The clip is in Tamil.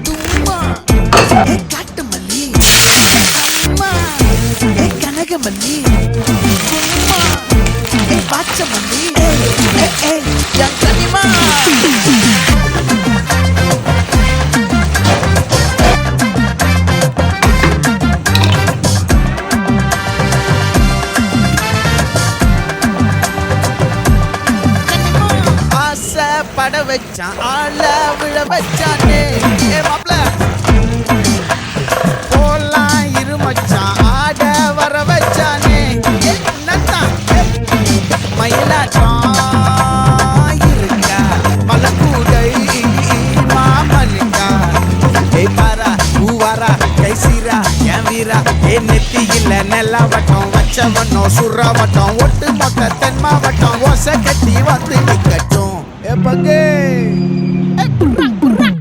தும்மா காட்டு மல்லி அம்மா கனகமல்லி கும்மா பாச்ச மல்லி என் கனிமா பட வச்சான் ஆள விழ வச்சானே மாப்ள போலாம் இருமச்சான் ஆட வர வச்சானே மயிலாட்டம் இருக்கா மலக்கூடை மாமலிங்கா பாரா பூவாரா கைசீரா என் வீரா நெத்தி இல்ல நெல்லா வட்டம் வச்ச வண்ணம் சுறா வட்டம் ஒட்டு மொத்த தென் மாவட்டம் ஓசை கட்டி வந்து நிக்கட்டும் பங்கே